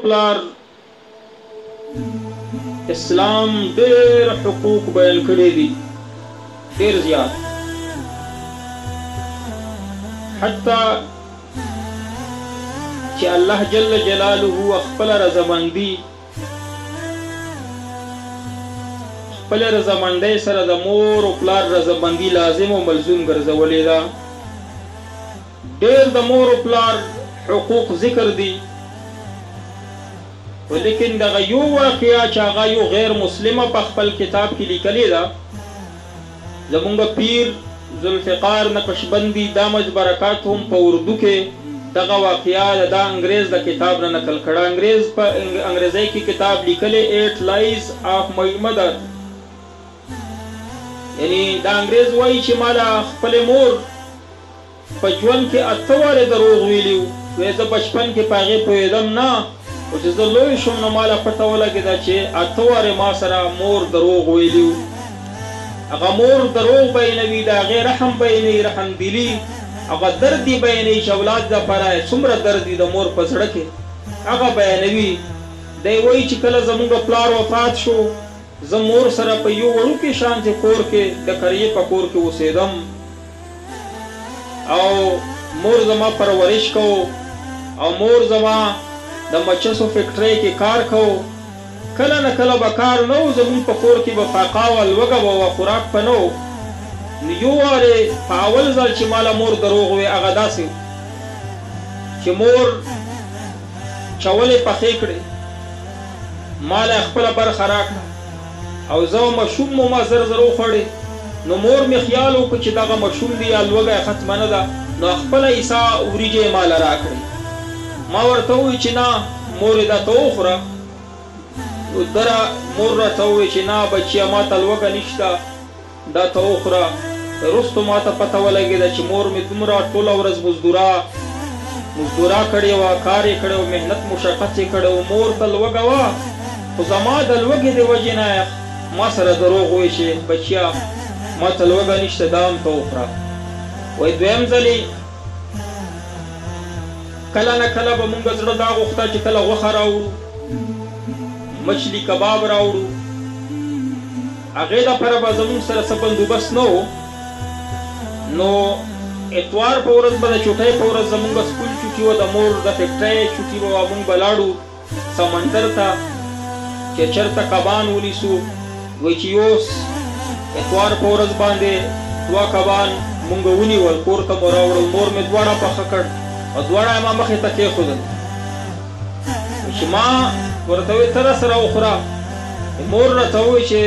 پلار اسلام ډېر حقوق بیان کړي دي، ډېر زیات، حتی چې الله جل جلاله خپل رضامندي خپل رضامندۍ سره د مور او پلار رضامندي لازم او ملزوم ګرځولې ده. ډېر د مور او پلار حقوق ذکر دي، ولیکن دغه یو واقعه چې هغه یو غیر مسلمه په خپل کتاب کې لیکلې ده، زمونږ پیر ذوالفقار نقشبندي دامج برکات هم په اردو کې دغه واقعه د انګریز د کتاب نه نقل کړه. انګریز په انګریزي کې کتاب لیکلی 8 Lies of My Mother، یعنی دا انګریز وایي چې مالا خپل مور په ژوند کې 8 واره دروغ ویلي وو. زه بچپن کې په هغې پوهېدم نه، او چې زه لوی شوم نو مالا پته ولګېده چې 8 واره ما سره مور دروغ ویلي وو. هغه مور دروغ بیانوي، د هغې رحم بیانوي، رحم دلي، هغه درد یې بیانوي چې اولاد دپاره څومره درد وي د مور په زړه کې، هغه بیانوي. دی وایي چې کله زموږ پلار وفات شو، زه مور سره په یو وړوکې شانتې کور کې د قریې په کور کې اوسېدم، او مور زما پرورش کو، او مور زما د مچسو فیکټرۍ کې کار کو. کله نه کله به کار نه و، زموږ په کور کې به فاقه وه، لوږه به وه، خوراک به نه و. نو یو وارې په اول ځل چې ماله مور دروغ وی، هغه داسې چې مور چولې پخې کړې، ماله خپله برخه راکړه، او زه مشوم مو ما زر زر وخوړې. نو مور مې خیال وکړو چې دغه مشوم دی یا لوږه یې ختمه نه ده، نو خپله عیسا وریجې یې ماله راکړې. ما ورته ووایي چې نه مور یې دا ته وخوره. دره مور راته ووایي چې نه بچیه ما ته لوږه نشته، دا ته وخوره. وروستو ما ته پته ولګېده چې مور مې دومره ټوله ورځ مزدورا کړې وه، کار یې کړی و، محنت مشقت یې کړی و، مور ته لوږه وه، خو زما د لوږې د وجې نه ما سره دروغ وایي چې بچیه ما ته لوږه نشته، دا هم ته وخوره. وایي دویم ځلې کله نه کله به مونږ زړه دا غوښته چې کله غوښه راوړو، مچھلی کباب راوړو، هغې دپاره به زمونږ سره څه بندوبست نه و. نو اتوار په ورځ به د چوټۍ په ورځ زمونږ سکول چوټي وه، د مور د فیکټرۍ چوټي به وه، مونږ به لاړو سمندر ته چې چېرته کبان ونیسو. وایي چې یو اتوار په ورځ باندې 2 کبان مونږ ونیول، کور ته مو راوړل، مور مې دواړه پخه کړ او دواړه یې ما مخې ته کېښودل. چې ما ورته وایي ته راسره وخوره. مور راته وایي چې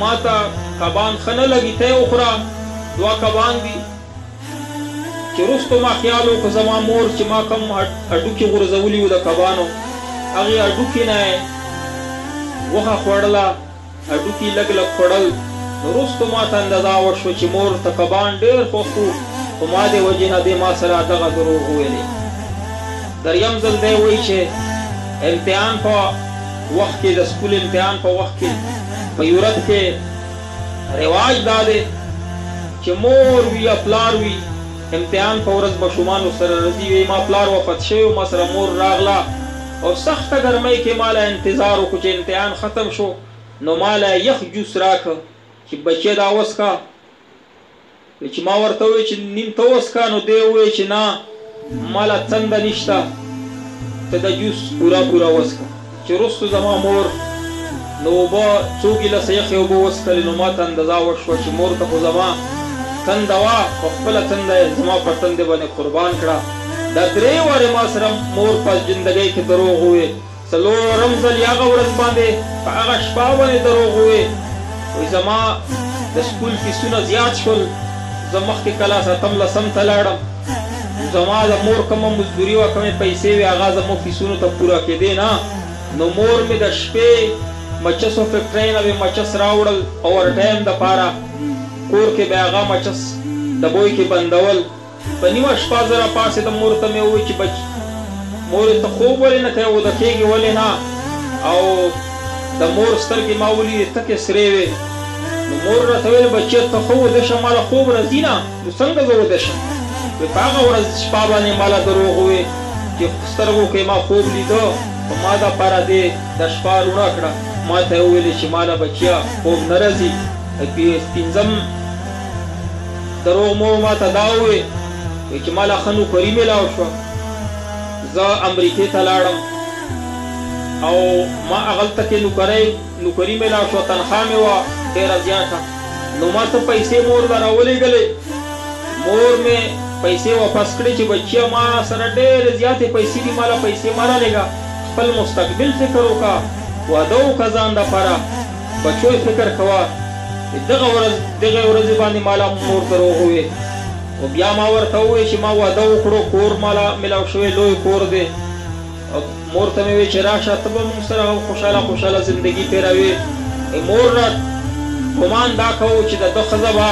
ما ته کبان ښه نه لګي، ته یې وخوره، 2 کبان دي. چې وروستو ما خیال وکړو زما مور چې ما کوم هډوکي غورځولي وو د کبانو، هغې هډوکي نه یې غوښه خوړله، هډوکي لږ لږ خوړل. وروستو ما ته اندازه وشوه چې مور ته کبان ډېر خوښ وو، خو ما دې وجې نه دې ما سره دغه دروغ وویلې. دریم ځل دی وایي چې امتحان په وخت کې، د سکول امتحان په وخت کې په یورپ کې رواج دا دی چې مور وي یا پلار وي، امتحان په ورځ ماشومانو سره راځي. وایي ما پلار وفات شوی و، ما سره مور راغله، او سخته ګرمۍ کې ما له انتظار وکړو چې امتحان ختم شو، نو ما له یخ جوس راکړه چې بچیه دا وڅښه. چې ما ورته ووایي چې نیم ته وڅښه، نو دی ووایي چې نه ما له څنده نشته، ته د جوس پوره وڅښه. چې وروستو زما مور نو اوبه څو ګیلاسه یخې اوبه وڅښلې، نو ما ته اندازه وشوه چې مور ته خو زما تنده وه، خو خپله تنده یې زما په تندې باندې قربان کړه. دا 3 وارې ما سره مور په زندګۍ کې دروغ ووایي. څلورم ځل یې هغه ورځ باندې په هغه شپه باندې دروغ ووایي. وایي زما د سکول فیسونه زیات شول، زه مخکې کلاس 8 ته لاړم، زما د مور کومه مزدوري وه، کومې پیسې وې، هغه زموږ فیسونو ته پوره کېدې نه. نو مور مې د شپې مچسو فیکټرۍ نه مې مچس راوړل، اوور ټایم دپاره کور کې به هغه مچس د بوی کې بندول. په نیمه شپه زه راپاڅېدم، مور ته مې ووایي چې مورې ته خوب ولې نه کوې، وده کېږې ولې نه؟ او د مور سترګې ما ولیدې تکې سرې وې. نو مور راته ویل بچیه ته ښه وده شه، ما له خوب راځي نه، نو څنګه زه وده شم؟ په هغه ورځ شپه باندې ما له دروغ ووایي چې سترګو کې ما خوب لیده، په ما دپاره دې د شپه روڼه کړه. ما ته یې وویلې چې ما له بچیه خوب نه راځي. پنځم دروغ مور ما ته دا وویل چې ما له ښه نوکري میلاو شوه. زه امریکې ته لاړم او ما هغلته کې نوکري میلاو شوه، تنخوا مې وه ډېره زیاته. نو ما ته پیسې مور له راولېږلې. مور مې پیسې واپس کړې چې بچیه ما سره ډېرې زیاتې پیسې دي، ما له پیسې مه رالېږه، خپل مستقبل فکر وکړه، واده وکړه ځان دپاره، بچو یې فکر کوه. دغه ورځې باندې ما له مور دروغ وویل. او بیا ما ورته وویل چې ما واده وکړو، کور ما له میلاو شوی لوی کور دی. مور ته مې وویل چې راشه ته به موږ سره خوشحاله زندګي تېروې. مور را ګمان دا کوو چې د ده ښځه به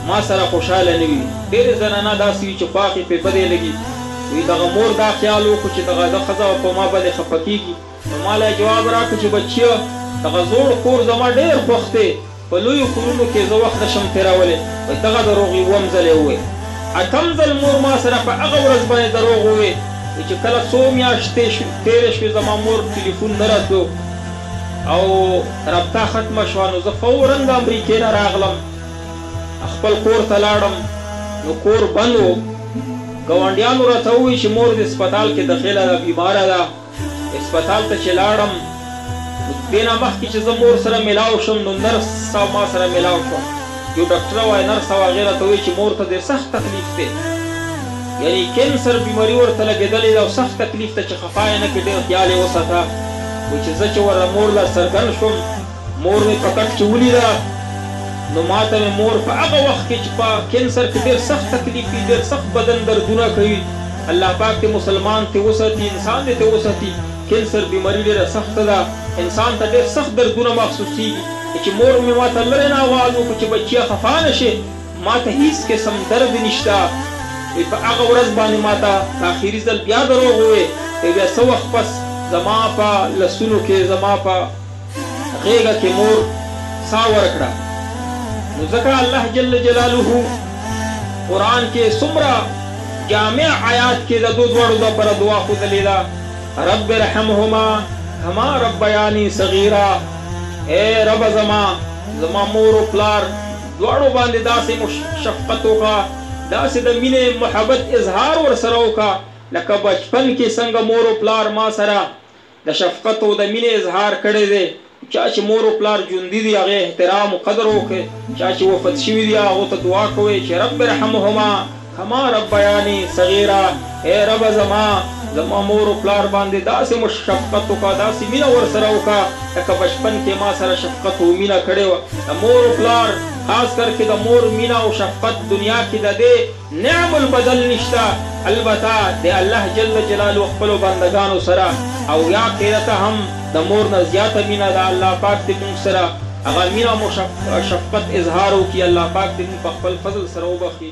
ما سره خوشحاله نه وي. ډېرې زنانه داسې وي چې خواښې پرې بدې لګي. وي دغه مور دا خیال وکړو چې دغه د ښځه په ما باندې خفه کېږي. نو ما له جواب راکړو چې بچیه دغه زوړ کور زما ډېر خوښ دی، په لویو کورونو کې زه وخت نشم تېرولی. وایي دغه دروغ یې اووم ځل یې وویل. اتم ځل مور ما سره په هغه ورځ باندې دروغ وویل چې کله څو میاشتې تېرې شوې زما مور ټلیفون نه راتلو او رابطه ختمه شوه. نو زه فوراً د امریکې نه راغلم، خپل کور ته لاړم. نو کور بند و. ګاونډیانو راته وویل چې مور د اسپتال کې داخله ده، بیماره ده. اسپتال ته چې لاړم دې نه مخکې چې زه مور سره میلاو شم نو نرس صاحب ما سره میلاو شوم. یو ډاکټره وایي نرس او هغې راته وویل چې مور ته ډېر سخت تکلیف دی، یعنې کینسر بیماري ورته لګېدلې ده او سخت تکلیف ته چې خفا یې نه کړي، ډېر خیال یې وساته. وایي چې زه چې ورله مور له څرګند شوم، مور مې په کټ کې ولیده. نو ما ته مې مور په هغه وخت کې چې په کینسر کې ډېر سخت تکلیف وي، ډېر سخت بدن دردونه کوي، الله پاک دې مسلمان ته وساتي، انسان دې ته وساتي. کینسر بیماري ډېره سخته ده، انسان ته ډېر سخت دردونه محسوسېږي. چې مور مې ما ته لرې نه آواز وکړو چې بچیه خفا نه شې، ما ته هېڅ قسم درد نشته. په هغه ورځ باندې ما ته په آخري ځل بیا دروغ وویل. بیا څه وخت پس زما په لسونو کې زما په غېږه کې مور ساه ورکړه. نو ځکه الله جل جلاله قرآن کې څومره جامع آیات کې د دو دواړو دپاره دعا ښودلې ده. رب ارحمهما کما ربیاني صغیرا. اے رب زما مور او پلار دواړو باندې داسې شفقت وکړه، داسې د مینې محبت اظهار ورسره وکړه لکه بچپن کې څنګه مور او پلار ما سره د شفقت او د مینې اظهار کړی دی. چا چې مور او پلار ژوندي دي هغې احترام او قدر وکړئ، چا چې وفات شوي دي هغو ته دعا کوئ چې رب ارحمهما کما ربیاني صغیرا. اے رب زما مور او پلار باندې داسې شفقت وکړه، داسې مینه ورسره وکړه لکه بچپن کې ما سره شفقت او مینه کړې وه. د مور او پلار خاص کر کې د مور مینه او شفقت دنیا کې د دې نعم البدل نشته، البته د الله جل جلاله خپلو بندګانو سره. او یا کېدته هم د مور نه زیاته مینه ده، الله پاک دې موږ سره هغه مینه او شفقت اظهار وکړي، الله پاک دې موږ په خپل فضل سره وبخي.